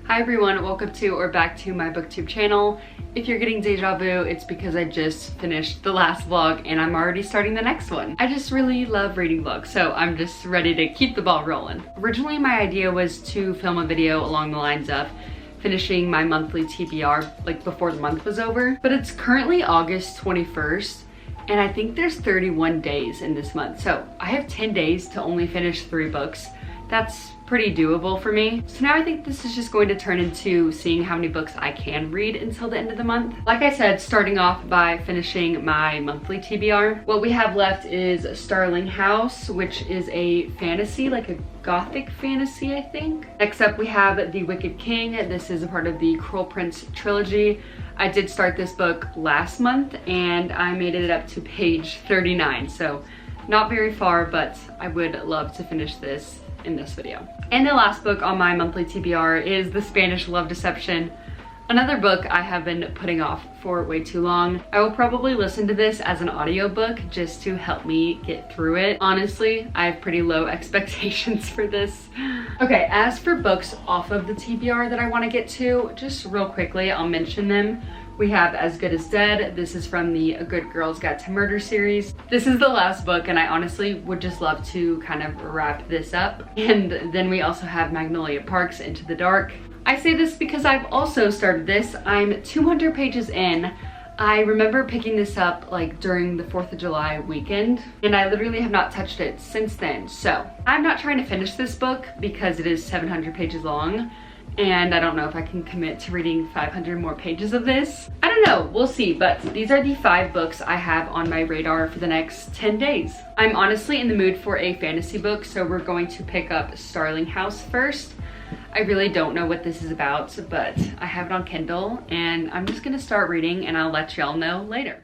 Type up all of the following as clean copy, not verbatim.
Hi everyone, welcome to or back to my booktube channel. If you're getting deja vu, it's because I just finished the last vlog and I'm already starting the next one. I just really love reading vlogs, so I'm just ready to keep the ball rolling. Originally my idea was to film a video along the lines of finishing my monthly TBR like before the month was over, but it's currently August 21st and I think there's 31 days in this month, so I have 10 days to only finish 3 books. That's pretty doable for me. So now I think this is just going to turn into seeing how many books I can read until the end of the month. Like I said, starting off by finishing my monthly TBR. What we have left is Starling House, which is a fantasy, like a gothic fantasy, I think. Next up we have The Wicked King. This is a part of the Cruel Prince trilogy. I did start this book last month and I made it up to page 39, so not very far, but I would love to finish this in this video. And the last book on my monthly TBR is The Spanish Love Deception, another book I have been putting off for way too long. I will probably listen to this as an audiobook just to help me get through it. Honestly, I have pretty low expectations for this. Okay, as for books off of the TBR that I want to get to, just real quickly, I'll mention them. We have As Good as Dead. This is from the A Good Girl's Guide to Murder series. This is the last book and I honestly would just love to kind of wrap this up. And then we also have Magnolia Park's Into the Dark. I say this because I've also started this. I'm 200 pages in. I remember picking this up like during the 4th of July weekend and I literally have not touched it since then. So I'm not trying to finish this book because it is 700 pages long. And I don't know if I can commit to reading 500 more pages of this. I don't know, we'll see, but these are the 5 books I have on my radar for the next 10 days. I'm honestly in the mood for a fantasy book, so we're going to pick up Starling House first. I really don't know what this is about, but I have it on Kindle and I'm just gonna start reading and I'll let y'all know later.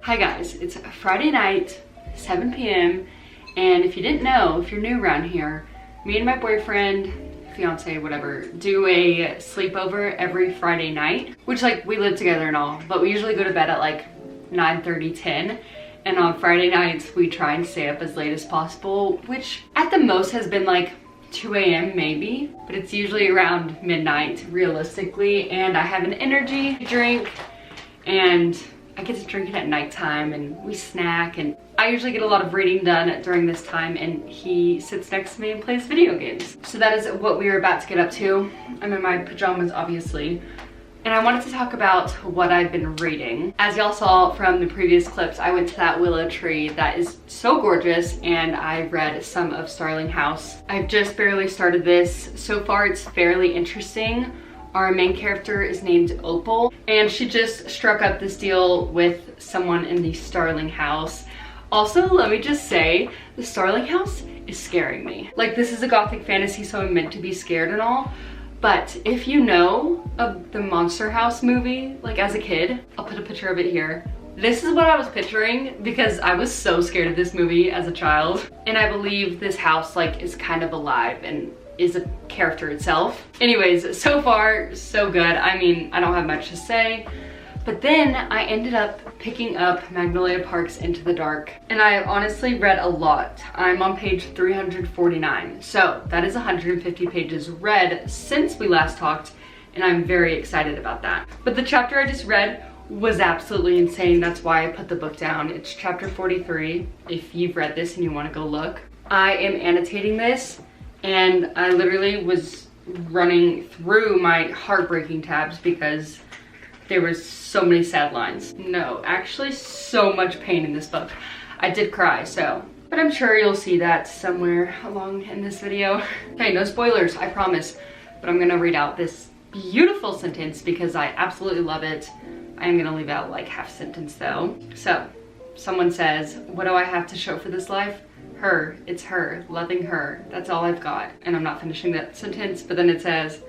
Hi guys, it's Friday night, 7 p.m. and if you didn't know, if you're new around here, me and my boyfriend, fiance, whatever, do a sleepover every Friday night, which like we live together and all, but we usually go to bed at like 9:30, 10. And on Friday nights, we try and stay up as late as possible, which at the most has been like 2 a.m. maybe, but it's usually around midnight realistically. And I have an energy drink and I get to drink it at nighttime and we snack, and I usually get a lot of reading done during this time and he sits next to me and plays video games. So that is what we are about to get up to. I'm in my pajamas obviously. And I wanted to talk about what I've been reading. As y'all saw from the previous clips, I went to that willow tree that is so gorgeous and I've read some of Starling House. I've just barely started this. So far it's fairly interesting. Our main character is named Opal and she just struck up this deal with someone in the Starling House. Also, let me just say, the Starling House is scaring me. Like, this is a gothic fantasy, so I'm meant to be scared and all. But if you know of the Monster House movie, like as a kid, I'll put a picture of it here. This is what I was picturing because I was so scared of this movie as a child. And I believe this house like is kind of alive and is a character itself. Anyways, so far, so good. I mean, I don't have much to say. But then I ended up picking up Magnolia Parks Into the Dark, and I honestly read a lot. I'm on page 349, so that is 150 pages read since we last talked, and I'm very excited about that. But the chapter I just read was absolutely insane. That's why I put the book down. It's chapter 43, if you've read this and you want to go look. I am annotating this, and I literally was running through my heartbreaking tabs because there was so many sad lines. No, actually so much pain in this book. I did cry, but I'm sure you'll see that somewhere along in this video. Okay, no spoilers, I promise. But I'm gonna read out this beautiful sentence because I absolutely love it. I am gonna leave out like half sentence though. So, someone says, what do I have to show for this life? Her, it's her, loving her. That's all I've got. And I'm not finishing that sentence, but then it says,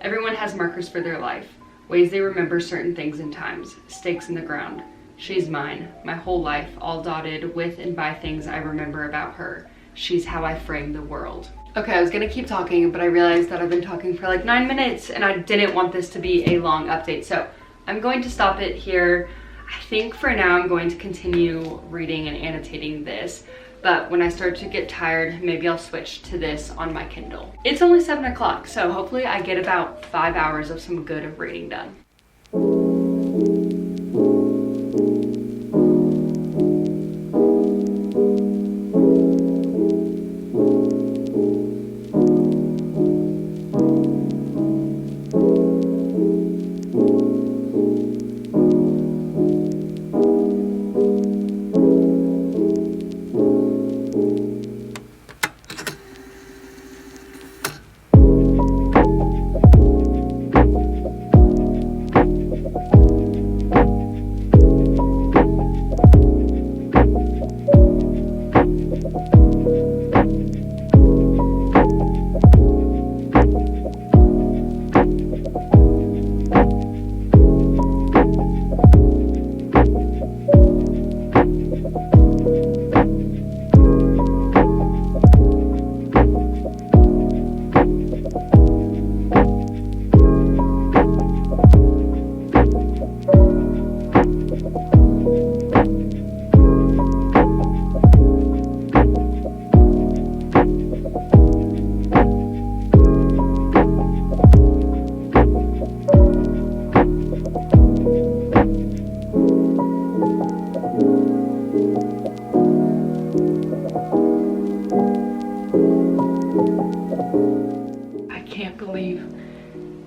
everyone has markers for their life. Ways they remember certain things and times, stakes in the ground. She's mine, my whole life, all dotted with and by things I remember about her. She's how I frame the world. Okay, I was gonna keep talking, but I realized that I've been talking for like 9 minutes and I didn't want this to be a long update. So I'm going to stop it here. I think for now I'm going to continue reading and annotating this. But when I start to get tired, maybe I'll switch to this on my Kindle. It's only 7 o'clock, so hopefully I get about 5 hours of some good reading done.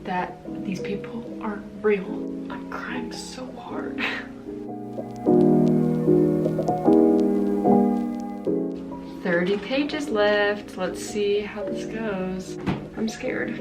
That these people aren't real. I'm crying so hard. "30 pages left. Let's see how this goes. I'm scared."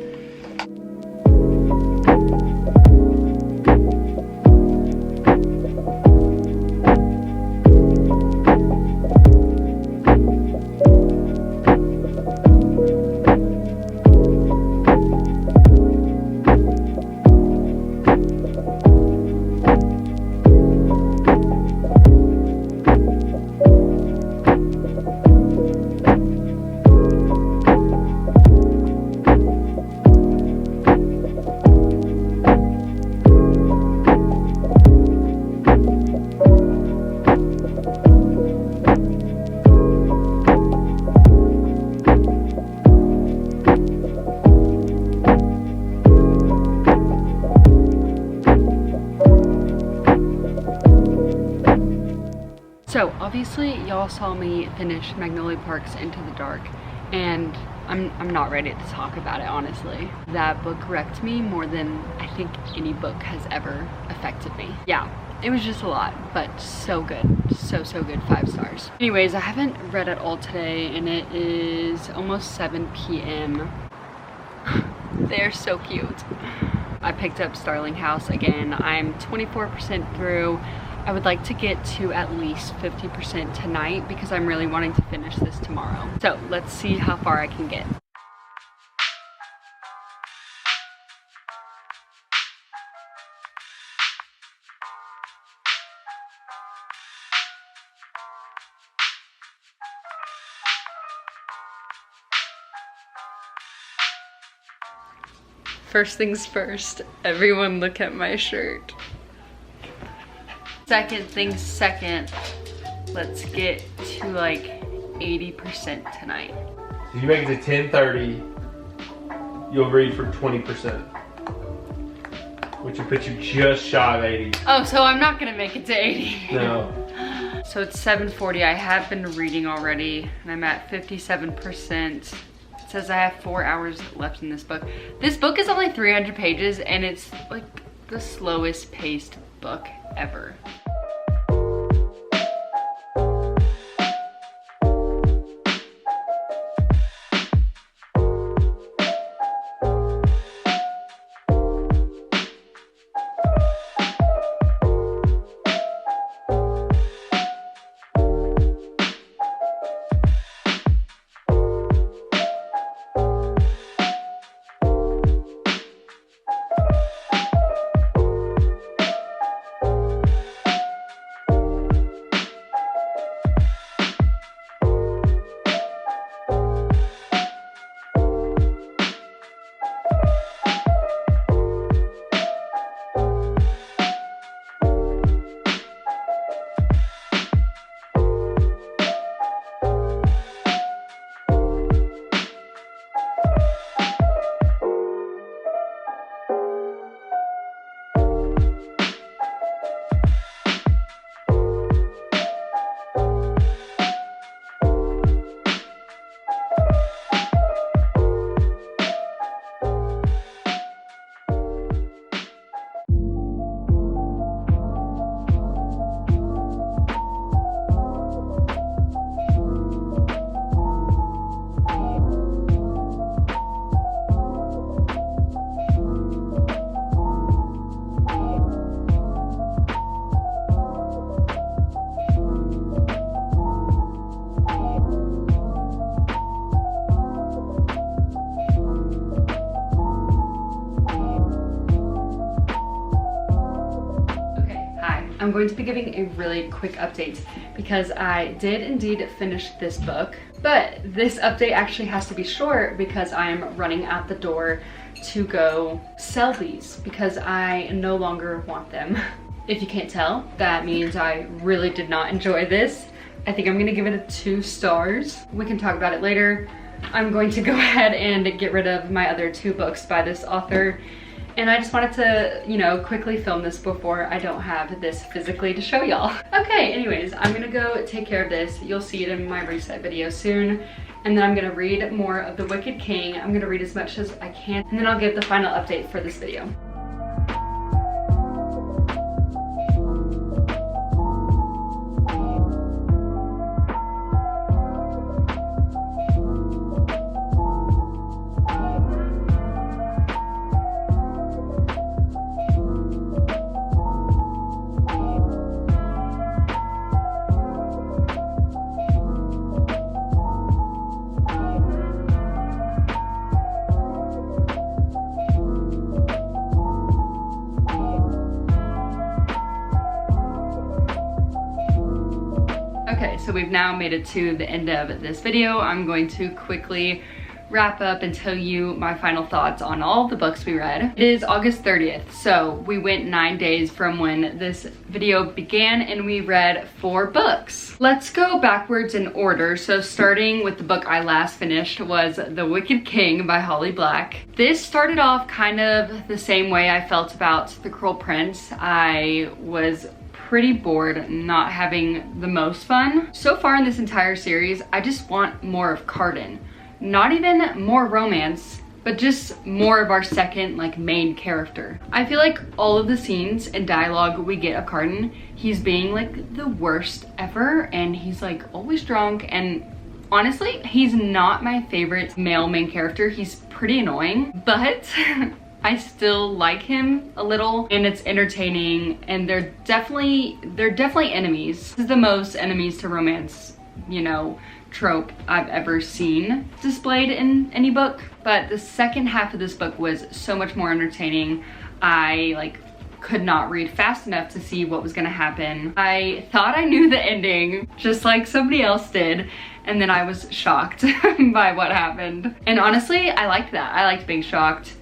So obviously y'all saw me finish Magnolia Parks Into the Dark, and I'm not ready to talk about it, honestly. That book wrecked me more than I think any book has ever affected me. Yeah, it was just a lot, but so good. So good, 5 stars. Anyways, I haven't read at all today, and it is almost 7 p.m. They're so cute. I picked up Starling House again. I'm 24% through. I would like to get to at least 50% tonight because I'm really wanting to finish this tomorrow. So let's see how far I can get. First things first, everyone look at my shirt. Second things second, let's get to like 80% tonight. If you make it to 10:30, you'll read for 20%. Which will put you just shy of 80. Oh, so I'm not gonna make it to 80. No. So it's 7:40, I have been reading already, and I'm at 57%. It says I have 4 hours left in this book. This book is only 300 pages, and it's like the slowest paced book ever. I'm going to be giving a really quick update because I did indeed finish this book, but this update actually has to be short because I am running out the door to go sell these because I no longer want them. If you can't tell, that means I really did not enjoy this. I think I'm gonna give it a 2 stars. We can talk about it later. I'm going to go ahead and get rid of my other 2 books by this author. And I just wanted to, you know, quickly film this before I don't have this physically to show y'all. Okay, anyways, I'm gonna go take care of this. You'll see it in my reset video soon. And then I'm gonna read more of The Wicked King. I'm gonna read as much as I can, and then I'll give the final update for this video. Okay, so we've now made it to the end of this video. I'm going to quickly wrap up and tell you my final thoughts on all the books we read. It is August 30th, so we went 9 days from when this video began and we read 4 books. Let's go backwards in order. So starting with the book I last finished was The Wicked King by Holly Black. This started off kind of the same way I felt about The Cruel Prince. I was pretty bored, not having the most fun. So far in this entire series, I just want more of Carden. Not even more romance, but just more of our second like main character. I feel like all of the scenes and dialogue we get of Carden, he's being like the worst ever, and he's like always drunk, and honestly, he's not my favorite male main character. He's pretty annoying, but I still like him a little, and it's entertaining, and they're definitely enemies. This is the most enemies to romance, you know, trope I've ever seen displayed in any book. But the second half of this book was so much more entertaining. I could not read fast enough to see what was gonna happen. I thought I knew the ending, just like somebody else did, and then I was shocked by what happened. And honestly, I liked that. I liked being shocked.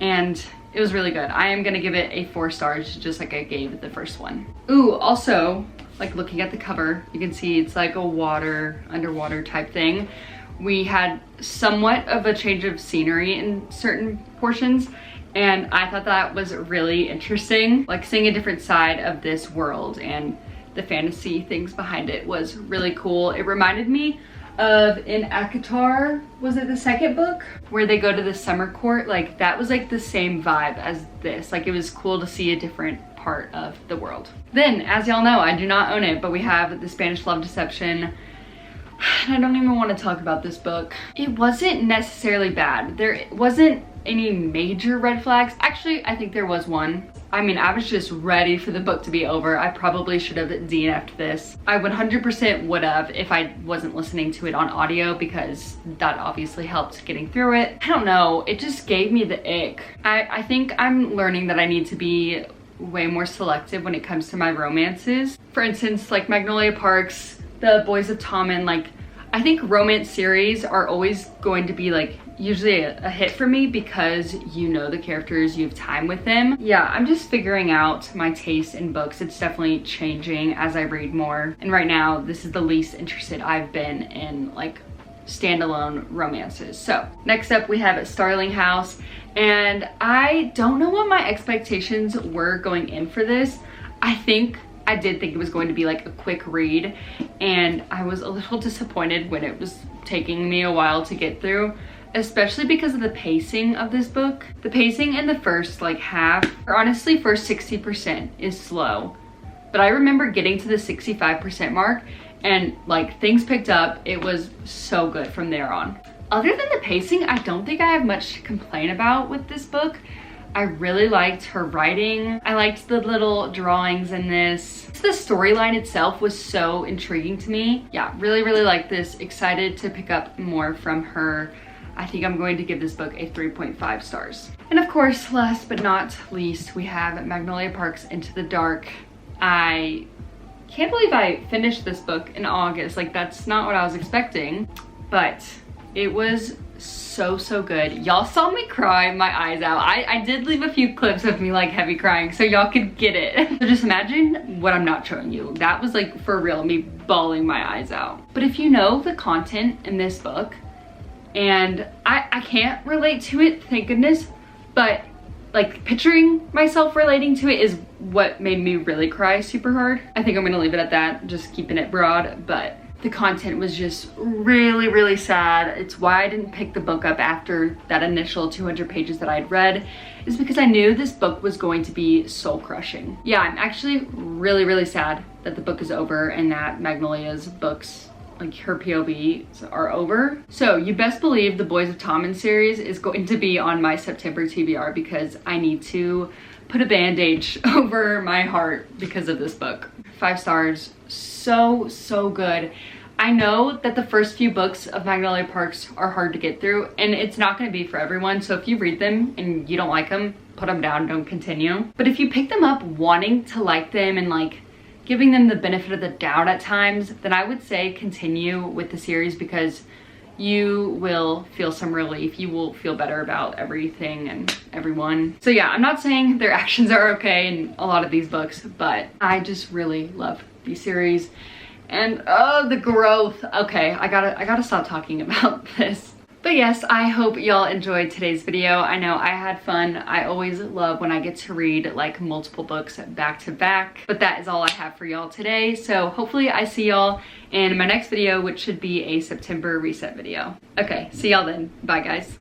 and it was really good. I am gonna give it a 4 stars, just like I gave the first one. Ooh, also, like looking at the cover, you can see it's like a underwater type thing. We had somewhat of a change of scenery in certain portions, and I thought that was really interesting. Like seeing a different side of this world and the fantasy things behind it was really cool. It reminded me of in ACOTAR, was it the second book? Where they go to the summer court, like that was like the same vibe as this. Like it was cool to see a different part of the world. Then, as y'all know, I do not own it, but we have The Spanish Love Deception. I don't even want to talk about this book. It wasn't necessarily bad. There wasn't any major red flags. Actually, I think there was one. I mean, I was just ready for the book to be over. I probably should have DNF'd this. I 100% would have if I wasn't listening to it on audio, because that obviously helped getting through it. I don't know, it just gave me the ick. I think I'm learning that I need to be way more selective when it comes to my romances. For instance, like Magnolia Parks, The Boys of Tommen, like I think romance series are always going to be like usually a hit for me because you know the characters, you have time with them. Yeah, I'm just figuring out my taste in books. It's definitely changing as I read more. And right now, this is the least interested I've been in like standalone romances. So next up we have Starling House, and I don't know what my expectations were going in for this. I did think it was going to be like a quick read, and I was a little disappointed when it was taking me a while to get through, especially because of the pacing of this book. The pacing in the first like half, or honestly first 60% is slow, but I remember getting to the 65% mark and like things picked up. It was so good from there on. Other than the pacing, I don't think I have much to complain about with this book. I really liked her writing. I liked the little drawings in this. The storyline itself was so intriguing to me. Yeah, really liked this. Excited to pick up more from her. I think I'm going to give this book a 3.5 stars. And of course, last but not least, we have Magnolia Parks Into the Dark. I can't believe I finished this book in August. Like, that's not what I was expecting, but it was so good. Y'all saw me cry my eyes out. I did leave a few clips of me like heavy crying so y'all could get it. So just imagine what I'm not showing you. That was like for real, me bawling my eyes out. But if you know the content in this book, and I can't relate to it, thank goodness, but like picturing myself relating to it is what made me really cry super hard. I think I'm gonna leave it at that, just keeping it broad, but the content was just really sad. It's why I didn't pick the book up after that initial 200 pages that I'd read, is because I knew this book was going to be soul crushing. Yeah, I'm actually really sad that the book is over and that Magnolia's books, like her POVs, are over. So you best believe the Boys of Tommen series is going to be on my September TBR, because I need to put a bandage over my heart because of this book. 5 stars, so good. I know that the first few books of Magnolia Parks are hard to get through, and it's not going to be for everyone, so if you read them and you don't like them, put them down, don't continue. But if you pick them up wanting to like them and like giving them the benefit of the doubt at times, then I would say continue with the series, because you will feel some relief. You will feel better about everything and everyone. So yeah, I'm not saying their actions are okay in a lot of these books, but I just really love these series. And oh, the growth. Okay, I gotta stop talking about this. But yes, I hope y'all enjoyed today's video. I know I had fun. I always love when I get to read like multiple books back to back. But that is all I have for y'all today. So hopefully I see y'all in my next video, which should be a September reset video. Okay, see y'all then. Bye guys.